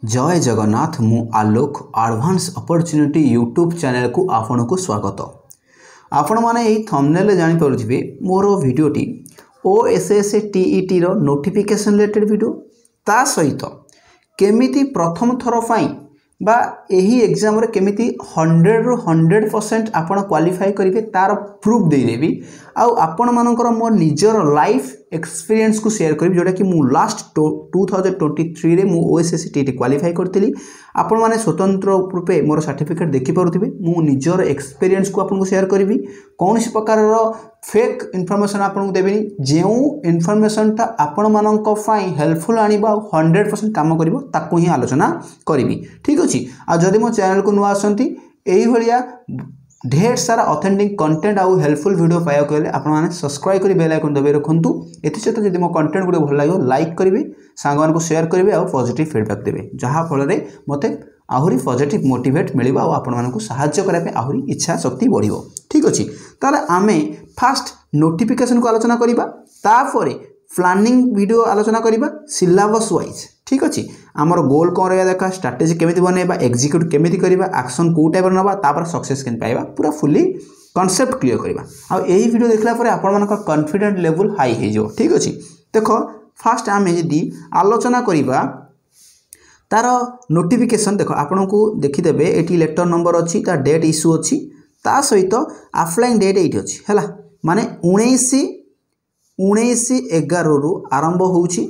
जय जगन्नाथ मु आलोक advance opportunity YouTube channel को आपन को स्वागत। आपण माने एही थंबनेल जानि पारुथिबे मोर वीडियोटी OSS TET रो नोटिफिकेशन रिलेटेड वीडियो ता सहित केमिति प्रथम थर पई बा एही एग्जाम रे केमिति 100 रु 100% आपण क्वालिफाई करिवे तार प्रूफ दे देबी आ आपण मानकर मो निजर लाइफ एक्सपीरियंस को शेयर करी जोटा कि मु लास्ट 2023 रे मु OSS TET क्वालिफाई करथिली। आपण माने स्वतंत्र रूपे मोर सर्टिफिकेट देखि पारुथिबे। मु निजर एक्सपीरियंस को आपन को शेयर करिवि। कोनसी प्रकार रो फेक इन्फॉर्मेशन आपन को देबिनी। जेउ इन्फॉर्मेशन ता आपण मानक फाई हेल्पफुल आनिबा 100% काम करिवो ताकू ही आलोचना करिवि। ठीक अछि। आ जदि मो चैनल को नुआ आसंती एही भलिया ढेर सारा ऑथेंटिक कंटेंट आउ हेल्पफुल वीडियो पाया कले आपण माने सब्सक्राइब करी बेल आइकन दबे रखंतु। एति सहित जदि मो कंटेंट गुडे भल लागो लाइक करिवे, सांगवान को शेयर करिवे आ पॉजिटिव फीडबैक देबे जहा फल रे मते आहुरी पॉजिटिव मोटिवेट मिलिबा आ आपण मानकु सहाय्य करा पे आहुरी इच्छा शक्ति बढ़िबो। ठीक अछि। ताले आमे फास्ट नोटिफिकेशन को आलोचना करिबा, तापरे प्लानिंग वीडियो आलोचना करिबा सिलेबस वाइज। ठीक अछि। आमर गोल कोन रहया देखा, स्ट्रेटजी केमिति बनेबा, एग्जीक्यूट केमिति करिबा, एक्शन को टाइप नबा, तापर सक्सेस केन पाइबा, पूरा फुली कांसेप्ट क्लियर करिबा। आ एही वीडियो देखला परे आपण मानक कॉन्फिडेंट लेवल हाई हे जो। ठीक अछि। देखो फास्ट आमे जदी आलोचना करिबा तार नोटिफिकेशन देखो आपन को देखि देबे। एटी लेटर नंबर अछि, ता डेट इश्यू अछि, ता सहित अप्लाइंग डेट एटी अछि हैला। माने 19/11 रु आरंभ होउछि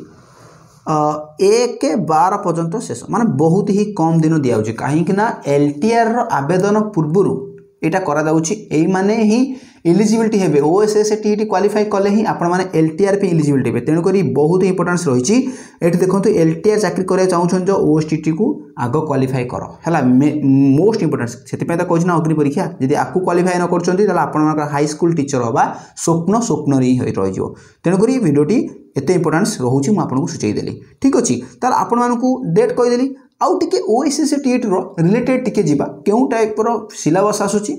1/12 पर्यंत शेष। माने बहुत ही कम दिन दिया होछि काहे कि ना LTR रो आवेदन पूर्वरु एटा करा दाउछि। एई माने ही एलिजिबिलिटी हेबे OSS TET क्वालिफाई कले ही आपण माने LTR पे एलिजिबिलिटी हेबे। तेनु करी बहुत ही इंपोर्टेंस रहिछि। एठी देखंतु LTR चाकरी करे चाहउछन जो OSTT को आगो क्वालिफाई करो हैला। मोस्ट इंपोर्टेंस सेति पे त कहछि ना अग्नि परीक्षा यदि आकु क्वालिफाई न करछंती ताला आपण मानकर हाई स्कूल टीचर होबा स्वप्न रे ही रहि जो। तेनु करी वीडियोटी एते इंपोर्टेंस रहुछि मु आपन को सुचै देली। ठीक अछि। ताला आपण मानकु डेट कहि देली। आउ टिके OSS TET रो रिलेटेड टिके जिबा केउ टाइप रो सिलेबस आसुछि,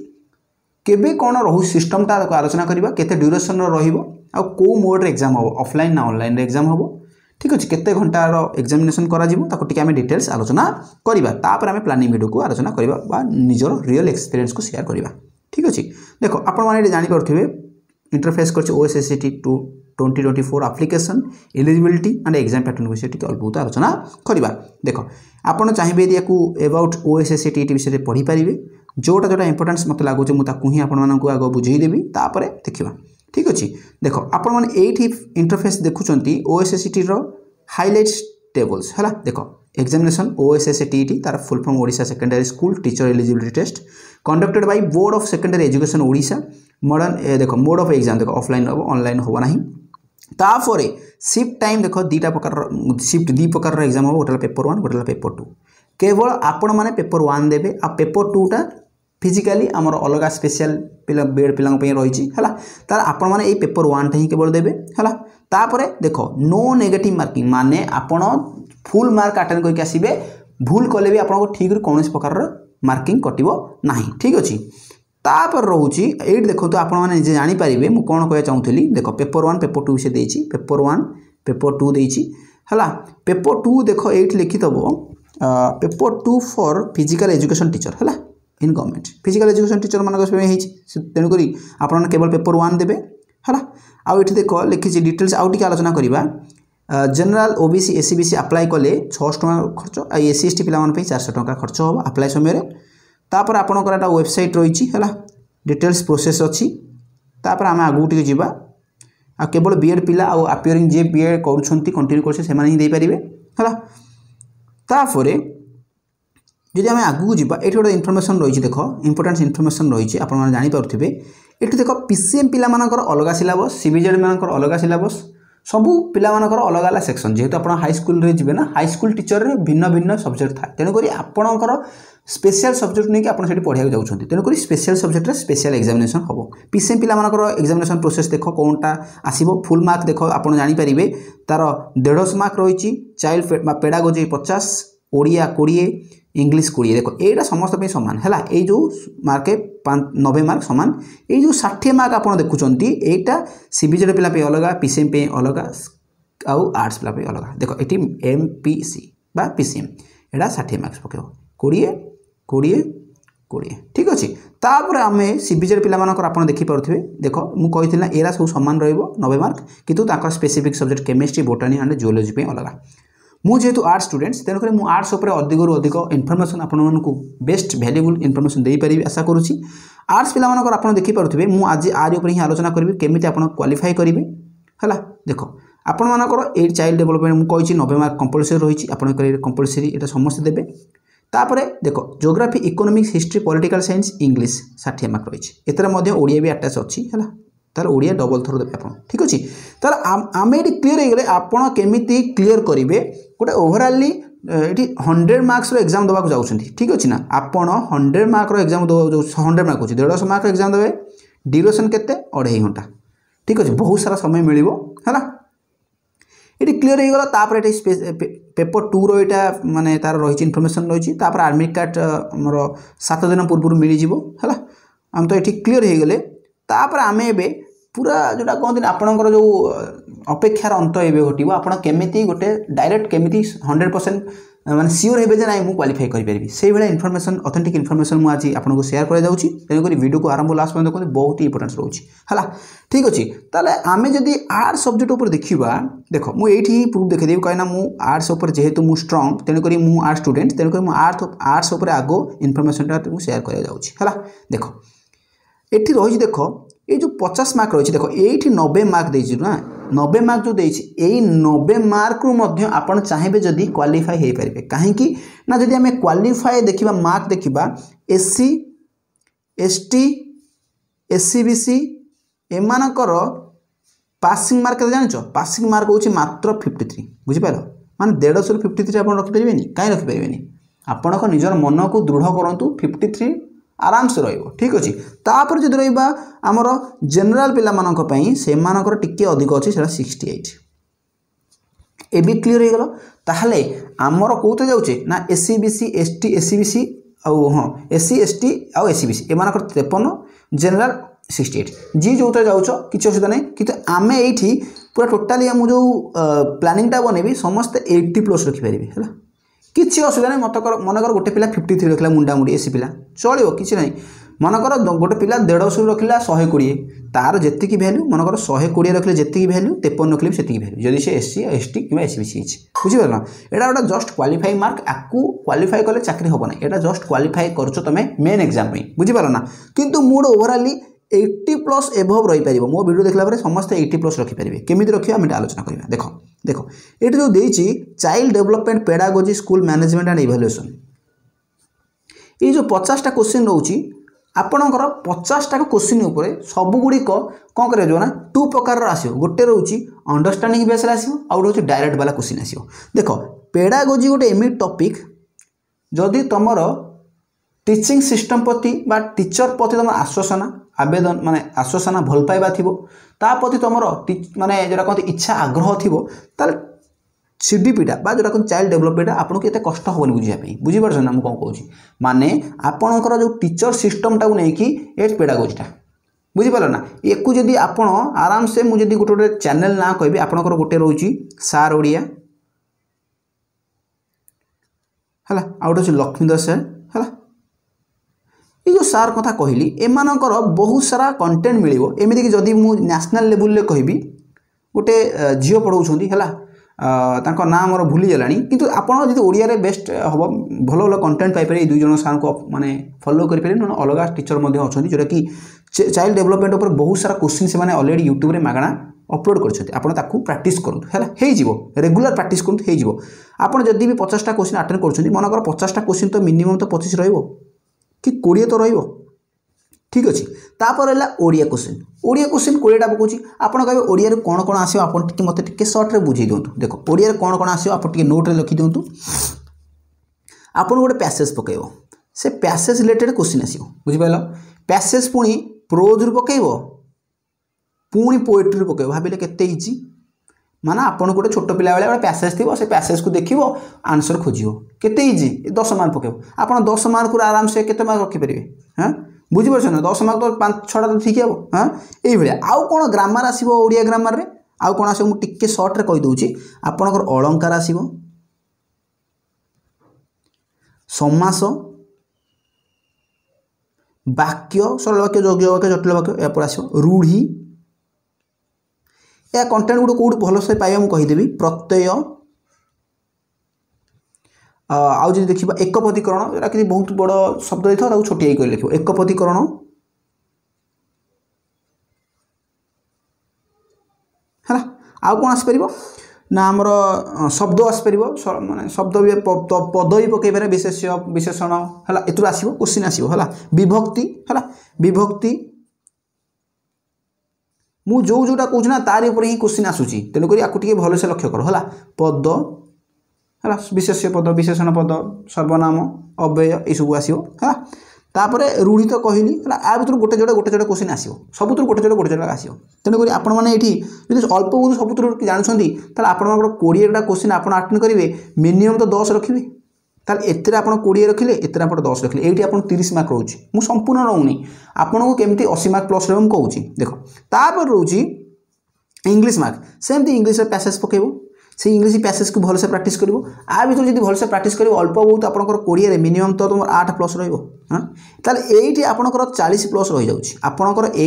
केबे कोन रहु सिस्टम ता आलोचना करिबा, केते ड्यूरेशन रो रहिबो, आ को मोड रे एग्जाम हो, ऑफलाइन ना ऑनलाइन रे एग्जाम हो। ठीक अछि। केते घंटा रो एग्जामिनेशन करा जिवो ताको टिके हमें डिटेल्स आलोचना करिबा। तापर हमें प्लानिंग वीडियो को आलोचना करिबा बा निजर रियल एक्सपीरियंस को शेयर करिबा। ठीक अछि। देखो आपण माने जानि परथिबे इंटरफेस करछि OSS TET 2024 application eligibility and exam pattern विषय टिके अल्पबहुत आलोचना करिबा। देखो आपण चाहिबे यदि याकू अबाउट OSS TET विषय पढ़ी पारिबे, जोटा इंपोर्टेंस मत लागुचे मु ताकू ही आपण मानकू आगो बुझेई देबी, तापरे देखिबा। ठीक अछि। देखो आपण माने एठी इंटरफेस देखुचंती OSS TET रो हाइलाइट्स टेबल्स हैला। देखो एग्जामिनेशन OSS TET तार full form Odisha secondary school teacher eligibility test conducted by board of secondary education Odisha. Modern देखो मोड ऑफ एग्जाम देखो ऑफलाइन हो ऑनलाइन हो नाही। तापरे शिफ्ट टाइम देखो दीटा प्रकार शिफ्ट दी प्रकार एग्जाम हो, गोटला पेपर 1 गोटला पेपर 2। केवल आपण माने पेपर 1 देबे आ पेपर 2 टा फिजिकली हमर अलगा स्पेशल पिला बेड पिलांग पे रहिछि हैला। तार आपण माने ए पेपर 1 टा ही केवल देबे हैला। तापरे देखो नो नेगेटिव मार्किंग माने आपण फुल मार्क अटेंड करके आसीबे, भूल कले भी आपण को ठीक रे कोनोस प्रकार मार्किंग कटिबो नाही। ठीक अछि। तापर रहउछि एट देखो तो आपण माने जे जानि परिबे मु कोन कहय चाहूथली। देखो पेपर 1 पेपर 2 से देछि, पेपर 1 पेपर 2 देछि हैला। पेपर 2 देखो एट लिखि तबो paper 2 for physical education teacher हैला in government physical education teacher मानक पे हेछि। तेनु करी आपण केवल पेपर 1 देबे हैला। आ एठी देखो लिखिछि डिटेल्स आउ टिके आलोचना करिबा। General OBC SC BC apply कले 600 टका खर्च, आ SC ST पिला मन पे 400 टका खर्च हो अप्लाई समय रे। तापर आपण कराटा वेबसाइट रहिछि हैला, डिटेल्स प्रोसेस अछि। तापर हम आगु टिके जिबा। आ केवल बीएड पिला आ अपियरिंग जे बीएड करूछंती कंटिन्यू करसे से माने ही दे परिबे हैला। तापरे जदि हम आगु जिबा एठी गोटे इन्फॉर्मेशन रहिछि। देखो इंपोर्टेंट इन्फॉर्मेशन रहिछि आपण माने जानि पारथिबे। एठी देखो PCM पिला मानकर अलगा सिलेबस, CBZ मानकर अलगा सिलेबस, सबु पिला मानकर अलग अलग सेक्शन। जेहेतु आपण हाई स्कूल रे जिबे ना, हाई स्कूल टीचर रे भिन्न भिन्न सब्जेक्ट था। तेनु करी आपणकर स्पेशल सब्जेक्ट नै कि आपण सेठी पढिया जाउछंती। तेनु करी स्पेशल सब्जेक्ट रे स्पेशल एग्जामिनेशन हबो। PCM पिला मानकर एग्जामिनेशन प्रोसेस देखो कोनटा आसीबो। फुल मार्क देखो आपण जानि परिबे तार 150 मार्क रहिछि। Child pedagogy 50, Odia 20, English 20। देखो एटा समस्त पे समान हैला। ए जो मार्क 90 मार्क समान। ए जो 60 मार्क आपण देखुचंती एटा CBZ पिला पे अलगा, PCM पे अलगा, आउ आर्ट्स पिला पे अलगा। देखो एटी MPC बा PCM एटा 60 मार्क्स पकेब 20 20 20 ठीक अच्छे। तापर आम सीबीजेड पिला आप देखिपे देख मुझे ना एरा सब सामान रो 90 मार्क किंतु specific subject chemistry बोटानी and geology अलग मुझे आर्ट स्टूडेंट्स तेणुक मुझे आर्ट्स अधिक अधिक इनफर्मेशन आपको बेस्ट वैल्यूबल इनफर्मेशन दे पारि आशा करुँची। आर्ट्स पिला आप देखिपे मुझे आज आरि ही आलोचना करी केमी आप क्वालिफाई करेंगे है देख आपण मानकर ए चाइल्ड डेवलपमेंट मुझे 90 मार्क कंपलसरी रही आप कंपलसरी ये समस्त देते। तापर देख geography economics history political science English 60 mark रही है ओडिया भी अटैच अच्छी है तार ओडिया डबल थर देते आप ठीक अच्छे। तार आम ये क्लीयर हो गले आपड़ केमी क्लीयर करेंगे गोटे ओवराली ये 100 मार्क्स एग्जाम देवाक जाऊँ ठीक अच्छे ना आपड़ 100 मार्क एग्जाम 100 मार्क अच्छे 150 मार्क एग्जाम देवे ड्यूरेशन के 2.5 घंटा ठीक अच्छे बहुत सारा समय मिल है ये क्लीयर हो गला। पेपर 2 रो यहाँ माने तार रही इनफर्मेशन रही आडमिट कार्ड मोर 7 दिन पूर्व मिल जाए आम तो ये क्लीयर हो गले। तापर आम ए पूरा जोटा कहते आपणकर जो अपेक्षार अंत ए घटो आप केमी गोटे डायरेक्ट केमी 100% माने सियोर हे ना मुझे क्वालिफाई करें से भाई इनफर्मेशन ऑथेंटिक इनफर्मेशन मुझे आपको शेयर कर तेणुक वीडियो को आरंभ लास्ट पर्यटन देखते बहुत ही इंपोर्टेंस रोचे है ठीक अच्छे। ताले आम जदि आर्ट्स सब्जेक्ट उपर देखा देख मुझे प्रूफ देखदेवी कहीं मुझे आर्ट्स जेहेतु मुझे स्ट्रंग तेणुक मुझे आर्ट्स स्टूडेंट तेणुक आर्ट्स आगो इनफर्मेशन शेयर कर देख ये रही देख ये जो 50 मार्क रही देख ये 90 मार्क देना 90 मार्क जो यही 90 मार्क रु आप चाहिए जदि क्वालिफाई हो पारे कहीं ना जदि आम क्वालिफाई देखा मार्क देखा एससी एसटी एससी बीसी एमानकर पासिंग मार्क जान पासिंग मार्क हो मात्र 53 बुझिपार माने 150 रु 53 आप रखिपारे कहीं रखिपारे आपण निजर मन को दृढ़ करूँ 53 आराम से रही ठीक अच्छे। तापर जो रहा आमर जनरल पिला से टिके अधिक अच्छे 68 ए भी क्लीयर हो गला। ताहले आमर कौते जाऊे ना SC BC ST SC BC हाँ एससी एसटी आउ एससी बीसी एम 53 जनरल 68 जी जो जाऊच किसी असुविधा नहीं कि आम ये पूरा टोटाली आम जो प्लानिंगटा बनैबी समस्ते 80+ रखिपारे है किसी असुविधा नहीं मनकर गोटे पिला 53 रखला मुंडामुंडी एसी पिला चलो किसी ना मनकर गोटे पिला 150 रखला 120 तार जी भैल्यू मनकर 120 रखले जी भैल्यू 53 रखले से भैल्यू जदि से एससी एसटी कि एससी बीसी बुझीपार ना यहाँ गोटे जस्ट क्वालिफाई मार्क आपको क्वालिफाई कले चाकरी हम ना यहाँ जस्ट क्वालिफाई कर तुम मेन एग्जाम बुझीपार ना किंतु मोर ओवराली 80+ एभव रही पार मो वीडियो देखला समस्त 80+ रखिपारे केमी रखिए आम आलोचना करवा देख देख ये जो देती child development pedagogy school management and evaluation ये जो 50टा क्वेश्चन रोची आपणकर 50टा क्वेश्चन उपर सबुगुड़िक कौन कर ना 2 प्रकार आसो गोटे रोचे अंडरस्टांडिंग बेस आसो आउ गोटे डायरेक्ट वाला क्वेश्चन आसो देख पेडागोजी गोटे एमिट टॉपिक जदि तुमर टीचिंग सिस्टम प्रति बा टीचर प्रति तुम आश्वासना आवेदन माने आश्वासना भल पाइबा थी प्रति तुम माने जोटा कहते इच्छा आग्रह थी सीडीपीटा बा जोटा कहते चाइल्ड डेवलपमेंट आपको ये कष्ट हेनी बुझापी बुझीपार ना मुझे कौन कौन माने आपणकर जो टीचर सिस्टमटा नहीं कि ये पेडागोजीटा बुझीपार ना एक जदि आप आराम से मुझे गोटे गोटे चैनल ना कहि आपणकर गोटे रोची सार ओडिया है आउ गोटे लक्ष्मीधर सार है ये जो सार कथा कहली एमानकर बहुत सारा कंटेंट मिलिबो एमिति कि जदि मु नेशनल लेवल ले कहबी गोटे झील पढ़ाउछंती है तांको नाम मोर भूली गलानी किंतु आपण जदि ओडिया रे बेस्ट हम भल भल कंटेंट पाई पारे 2 जण सार को माने फॉलो करि पारे न अलग टीचर मध्ये अछंती जोटा कि चाइल्ड डेवलपमेंट ऊपर बहुत सारा क्वेश्चन से माने ऑलरेडी यूट्यूब रे मागणा अपलोड करछंती आपण ताकू प्रैक्टिस करंतु हैला हे जीवो रेगुलर प्रैक्टिस करंतु हे जीवो आपण जदि भी 50टा क्वेश्चन अटेंड करछंती मनकर 50टा क्वेश्चन तो मिनिमम तो 25 रहइबो कि 20 तो रहिबो ठीक अच्छे। तापर है ओडिया क्वेश्चन 20टा पकाउछि आपण कहबे ओडिया रे कोन कोन आसीयो आपण टिके मते टिके शॉर्ट रे बुझी दियंतु देखो ओडिया रे कोन कोन आसीयो आपण टिके नोट रे लिखि दियंतु आपण गोटे पैसेज पकेइबो से पैसेज रिलेटेड क्वेश्चन आसीयो बुझि पाइलो पैसेज पुणी प्रोज रू पकेइबो पुणी पोएट्री रू पकेइबो भाबिले केते इजी माना आपण गोटे छोट पिला बेले गोटे पैसेज थी से पैसेज को देखिबो आंसर खोजियो केते इजी 10 मार्क पकेइबो आपण 10 मार्क रू आराम से केते मार्क रखि परिबे हां बुझी पार्छ ना 10 मार्क तो 5-6टा तो ठीक है हाँ ये आउ कौन ग्रामर आसो ओडिया ग्रामर रे आउ कौन आसो टिके सर्ट रे कहि दउची आपनकर अलंकार आसीबो समास वाक्य सरल वाक्य योग्य वाक्य जटिल वाक्य या आसो रूढ़ी या कंटेंट गुड कौट भलसे पाइबा मुझे कहीदेवी प्रत्यय आउ जब देखा एकपदीकरण जोटा कि बहुत बड़ शब्द देता है छोटिया कर लिख एकपदीकरण है आउ कौन आसपर ना आमर शब्द आसपर माने शब्द भी पद भी पकईपर विशेष्य विशेषण है एथुर आसो क्वेश्चन आसो है विभक्ति है विभक्ति मु जो जोटा कहूँ ना तारी ऊपर ही क्वेश्चन आसूची तेणुक आपको टे भलसे लक्ष्य कर है पद है विशेष्य पद विशेषण पद सर्वनाम अव्यय ये सब आसो है तापर रूढ़ी तो कहली है आ भर गोटे जोड़े क्वेश्चन आसो सबुत गोटे जोड़े आसो तेणुक आपण मैंने ये अल्प बहुत सबुत जानते आप 20टा क्वेश्चन आप अटेंड करेंगे मिनिमम तो 10 रखिए ताले एते आप 20 रखिले एते आप 10 रखिले ये आप 30 मार्क रोचे मुझे संपूर्ण रोनी आपको केमती 80 मार्क प्लस रहा मुझे देख तापर रोचे इंग्लिश मार्क सेमती इंग्लिश पैसेज पकेब से इंग्लिश पैसेज को भलसे प्रैक्टिस करो आ भर जब भलसे प्रैक्टिस कर अल्प बहुत आपंकर 20 मिनिमम तो तुम 8 प्लस रही ये आपंकर 40 प्लस रही जाऊँगी आपंकर ये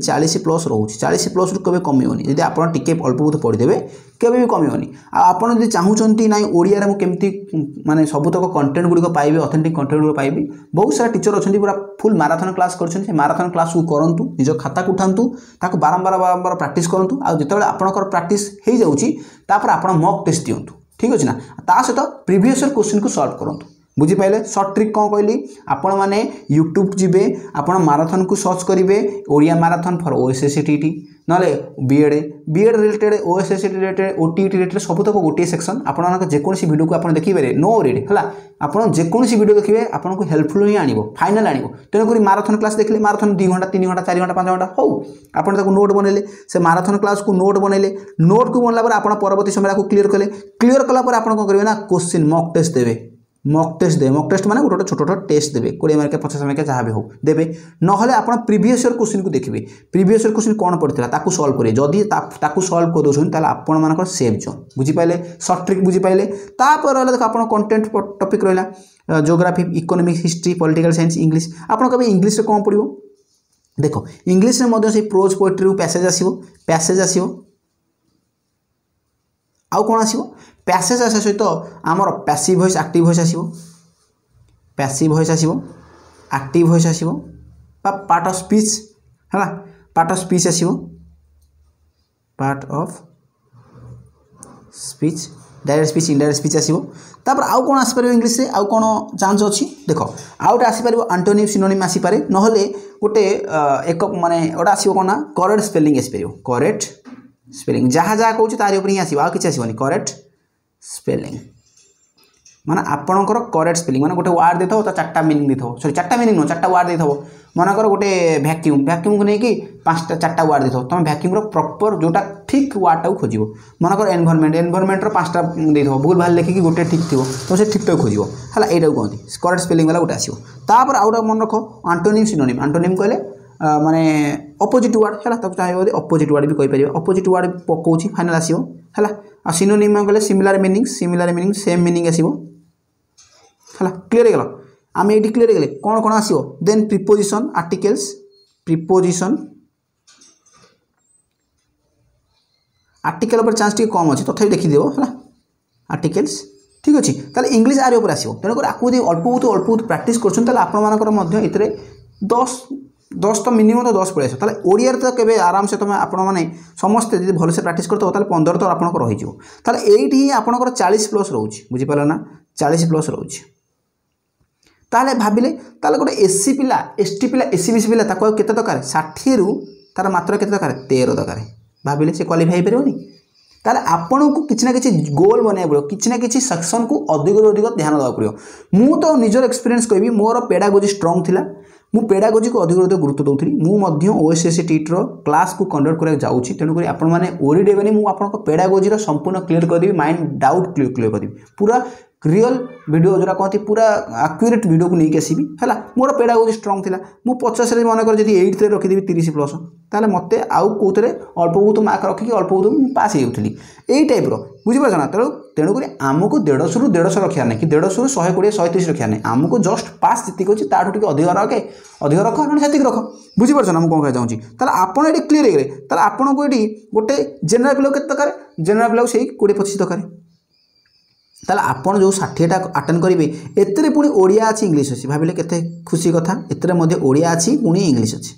40 प्लस रोचे 40 प्लस केवे कमिबनी जब आप टिके अल्प बहुत पढ़ीदेवे केवे भी कमिबनी आपड़ जब चाहूँगी ना ओडिया मुझे केमती माने सबुतक कंटेंट गुड़िक पाइबे ऑथेंटिक कंटेंट गुड़िक पाइबे बहुत सारा टीचर अच्छा पूरा फुल माराथन क्लास कर माराथन क्लास को करूँ निज खाता को उठातु ताको बारंबार प्रैक्टिस करूँ आ जिते आपंकर प्रैक्टिस हो जाऊँगी आप मॉक टेस्ट दिंतु ठीक अच्छे ना ता सहित प्रीवियस ईयर क्वेश्चन को सॉल्व करूँ बुझीपारे सर्ट ट्रिक कौन कहली आपण मैंने यूट्यूब जीवे आप माराथन को सर्च करेंगे Odia marathon for OSSC TT ना BEd related OSSC related OTT related सबुतक गोटे सेक्शन आप जेकोसी वीडियो को आप देखिए नो रीड है आप जेकोसी वीडियो देखिए आपको हेल्पफुल ही आनिबो फाइनल आनिबो तेणुक माराथन क्लास देखिए माराथन 2 घंटा 3 घंटा 4 घंटा 5 घंटा हो आप नोट बनइले से माराथन क्लास को नोट बनइले नोट को बनला आप परवर्ती समय क्लीयर कले क्लीयर कलापर आप कौन करेंगे ना क्वेश्चन मॉक टेस्ट देवे मॉक टेस्ट दे मॉक टेस्ट माने गोटे छोट टेस्ट देवे 20 मार्क 50 मार्क जहाँ भी हो देवे ना आप प्रीवियस ईयर क्वेश्चन को देखिए प्रीवियस ईयर क्वेश्चन कौन पड़ता ताकू सॉल्व करेंगे जदि ताकू सॉल्व कर दौरान आपण मान सेफ जोन बुझीपारे सर्ट ट्रिक बुझीपारे तापर रहा देख आप कंटेंट टॉपिक रहा geography economics history political science English आप कभी इंग्लिश रे कौन पड़ो देख इंग्लिश में प्रोज पोएट्री पैसेज आसो आउ कौन आसो पैसेज आसा सहित आमर पैसिव वॉइस एक्टिव वॉइस आसो पैसिव वॉइस आसो एक्टिव वॉइस आसो पार्ट ऑफ स्पीच है पार्ट ऑफ स्पीच आसो part of speech direct speech indirect speech आसो तापर आउ कौन आसपार इंग्लिश रे आउ कौन चांस अच्छी देख आउ गोटे आसपार आंटोनिम सिनोनिम आसपारे नहले गोटे एक माने गोटे आसो कौन ना करेक्ट स्पेलिंग आसपार करेक्ट स्पेलिंग जहाँ जहाँ कहूँ तारी ऊपर ही आसो आ कि आसोनी करेक्ट स्पेलिंग माने आपणकर करेक्ट स्पेलिंग माने गोटे वार्ड देथो तो 4टा मीनिंग देथो सॉरी 4टा मीनिंग नो 4टा वार्ड देथो मनकर गोटे वैक्यूम को नहीं 5टा 4टा वार्ड देथो तुम वैक्यूम रो प्रॉपर जोटा ठीक वार्ड टा खोजिबो मनकर एनवायरनमेंट रो 5टा देथो भूल भाल लेखिकी गोटे ठीक थिबो तो से ठीक टा खोजिबो हला एटा कहंती करेक्ट स्पेलिंग वाला गोटे आसीबो तापर आउटा मन रखो एंटोनिम कहले माने अपोजिट वर्ड है तब चाहिए अपोजिट वर्ड भी कहीपर अपोजिट वर्ड पकाऊँ फाइनाल आसो है आ सिनोनिम गले सिमिलार मीनिंग सेम मीनिंग आसो है क्लीयर हो गला आम ये क्लीयर हो गले कौन कौन आसो then preposition articles preposition article पर चांस टी कम अच्छे तथापि देखीदेव है आर्टिकल्स ठीक अच्छे ताले इंग्लिश आर ऊपर आसो तेणुक आपको अल्प बहुत प्रैक्टिस कर 10 तो मिनिमम तो 10 पड़े ताले ओडिया तो केबे आराम से तुम आपण माने समस्त जब भलसे प्रैक्टिस करते ताले 15 तो आपन रही जो ताले एठी ही आपनकर 40 प्लस रोचे बुझी पाला ना 40 प्लस रोचे ताले भाबिले ताले गोटे एससी पिला एसटी पिला एससी बीसी पिला ताको केते दरकार 60 रु तार मात्र केते दरकार 13 दरकार भाबिले से क्वालिफाई परियोनी ताले आपन को किछि ना किछि गोल बने पड़ो किछि ना किछि सेक्शन को अधिक ध्यान देवा पड़ो मु तो निजर एक्सपीरियंस कहबी मोर पेडागोजी स्ट्रांग थिला मु पेडागोजी को अधिक गुरुत्व दूसरी मुझे ओएसएससी टीट क्लास को कंडक्ट करा जाऊँगी तेणुक आपने ओरी देवेनि मुझे पेडागोजी संपूर्ण क्लीयर करदेवी माइंड डाउट क्लीयर करदेवी पूरा रियल वीडियो जोरा कहती पूरा एक्यूरेट वीडियो को नहीं आसबि है मोर पेडागोजी स्ट्रंग थिला मु 50 रे मन कर जदी 8 रे रखिदेबी 30 प्लस ताले मते आउ कोथरे अल्प बहुत मार्क रखिकी अल्प बहुत पास हो जाउथली एई टाइप रो बुझि पाछ ना तेणुक आमको 150 रु 150 रखिया नहीं कि 150 रु 120 130 रखिया नहीं आमको जस्ट पास जितक अच्छी ताठू टी अधिक रख से रख बुझीपार ना मुझे कह चाहूँगी ताला आपड़ ये क्लीयर हो गए ताला आपन को ये गोटे जेनेल पिला के दरकार जेनेल पिला से 20-25 दरकार ताला आपन जो 60टा अटेंड करेंगे एतरे पुणी ओडिया अच्छी इंग्लीश अच्छी भाविले केते खुशी कथा एतरे मध्य ओडिया अच्छी पुणी इंग्लीश अच्छी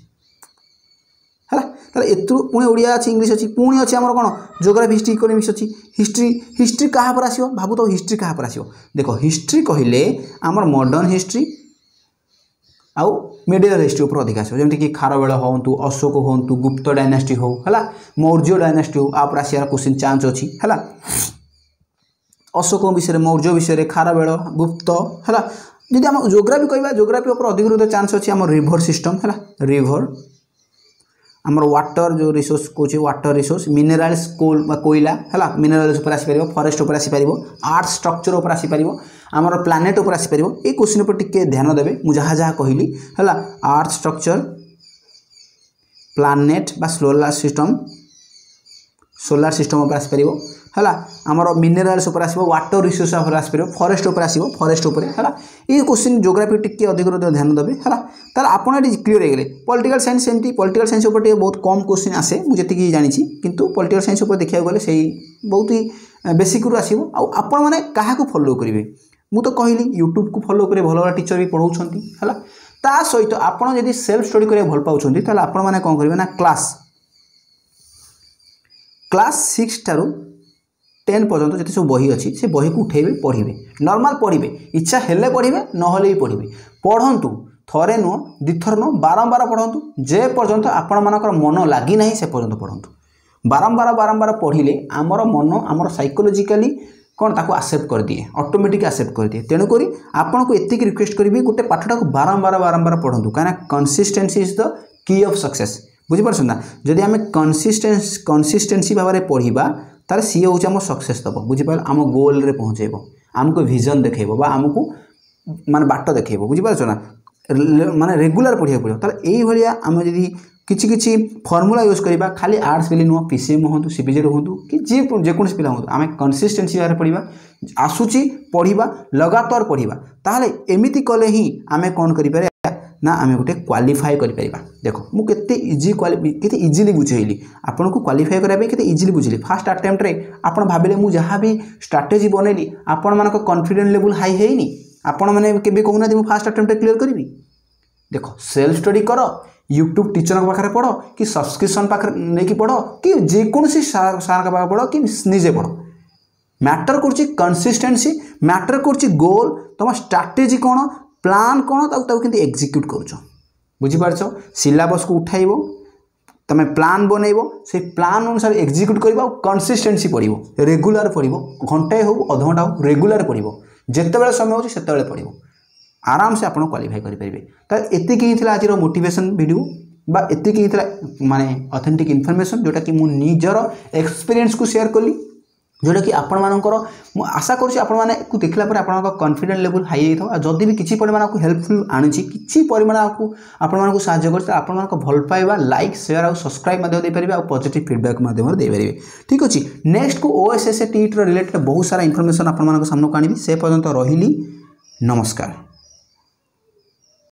है ताले एतु पुणी ओडिया अच्छी इंग्लीश अच्छी पुणी अच्छी आमर कौन जियोग्राफी हिस्ट्री इकोनॉमिक्स अच्छी हिस्ट्री क्या पर आसो भावु तो हिस्ट्री क्या पर आसो देख हिस्ट्री कहले आमर मॉडर्न हिस्ट्री आउ मेडिवल हिस्ट्री ऊपर अधिक आसो जमीक खारवेल हूँ अशोक हूँ गुप्त डायनास्टी हो है मौर्य डायनास्टी हो आप आसार क्वेश्चन चांस अच्छी है अशोक विषय मौर्य विषय खारवेल गुप्त है जदि आम जियोग्राफी कहवा जियोग्राफी ऊपर अधिक चांस अच्छी आम रिभर सिस्टम है रिभर आमर वाटर जो रिसोर्स कौचे वाटर रिसोर्स मिनेराल्स कोल कोयला है मिनेराल्स उपर आसीपर फॉरेस्ट उपर आसीपर आर्थ स्ट्रक्चर उपर आसीपर आमर प्लानेट उपर आसीपर ये क्वेश्चन उपर टिके ध्यान देवे मुझे जहाँ जहाँ कहली है आर्थ स्ट्रक्चर प्लानेट बा सोलार सिस्टम उपर आसीपर है आमर मिनेराल्स उपर आसो वाटर रिसोर्स उपर आसीपर फॉरेस्ट उपर आसो फॉरेस्ट उपर है ये क्वेश्चन जियोग्राफी टिके अधिक ध्यान देवे है तार आपड़ ये क्लीयर हो गए पॉलिटिकल साइंस सेमती पॉलिटिकल साइंस उपर बहुत कम क्वेश्चन आसे मुझे जी जानी किंतु पॉलिटिकल साइंस उपर देखा गले से बहुत ही बेसिक रू आसो आपण मैंने क्या फॉलो करेंगे मुझे तो कहली यूट्यूब को फॉलो करें भल भल टीचर भी पढ़ाऊँ है ता सहित आपड़ जब सेल्फ स्टडी करें भल पाँच आपण मैंने कौन करेंगे ना क्लास 6 ठारू 10 पर्यंत जिते सब बही अच्छी से बही को उठेबे पढ़े नॉर्मल पढ़े इच्छा हेले पढ़े नहले भी पढ़े पढ़ंतु थरे नुह दिथर नुह बारंबार पढ़ंतु जे पर्यंत आपण मानकर मन लगी ना से पर्यंत पढ़ंतु बारंबार पढ़िले आमर मन आमर साइकोलॉजिकली कौन ताको एक्सेप्ट कर दिए ऑटोमेटिक एक्सेप्ट कर दिए तेणुक आपन को एतिक रिक्वेस्ट करी गोटे पाठटा को बारंबार पढ़ंतु कहीं consistency is the key of success बुझीपार ना जदि आम कंसिस्टेंसी भाव में पढ़ा तार सी हूँ आम सक्सेस दब बुझीपार आम गोल रे पहुँचेब आमको विजन देखेब आमको माने बाट देखेब बुझीपार ना माने रेगुलर पढ़ा पड़ो तार यही आम जदि किछि किछि फॉर्मूला यूज करवा खाली आर्ट्स पिले नुह पीसीएम हूँ सीपीजेड हूँ कि जेकोसी पिला हूँ आम कंसिस्टेंसी भाव पढ़ा आसूची पढ़ा लगातार पढ़ा ताहले एमिति कले ही आम कौन करें ना आम गोटे क्वालिफाई कर देखो मुझे केते इजिली बुझेली आपन को क्वालिफाई करने के इजिली बुझेली फास्ट अटेम्प्ट रे आपन भाविले मु जहाँ भी स्ट्राटेजी बनैली आपण मान कॉन्फिडेंस लेवल हाई है आपण मैंने केबे कहूना मु फास्ट अटेम्प्ट क्लियर करी देखो सेल्फ स्टडी कर यूट्यूब टीचर पाखे पढ़ कि सब्सक्रिप्शन पाखे नहीं पढ़ कि जेकोसी सार पाखे पढ़ कि निजे पढ़ मैटर कर कंसिस्टेंसी मैटर कर गोल तुम स्ट्राटेजी कौन प्लान कौन ताकि एक्जिक्यूट कर बुझीपार सिलेबस को उठाइब तुम प्लान बनइब से प्लान अनुसार एक्जिक्यूट कर कंसिस्टेंसी पढ़ रेगुलर पढ़ घंटे हो अध घंटा हो रेगुलर पढ़ जिते समय हो पढ़ आराम से आपन क्वालिफाई करेंगे तो एतिक ही आज मोटिवेशन वीडियो बा एतिक ही माने ऑथेंटिक इनफॉरमेशन जोटा कि मु निजर एक्सपीरियंस को शेयर कली जोटा कि आपण मानकर आशा करुँच आपण मैंने देखला पर आपण कॉन्फिडेंस लेवल हाई हो जदि भी किसी परिमाण को हेल्पफुल आनी किसी परिमाण को आपण मानक साहाय्य कर आपण मानक भल पाइबा लाइक शेयर और सब्सक्राइब दे पारे और पॉजिटिव फीडबैक दे पारे ठीक अच्छे नेक्स्ट को OSSE TET रिलेटेड बहुत सारा इनफॉरमेशन आपण मानक सामने को आनी से पर्यंत रही नमस्कार।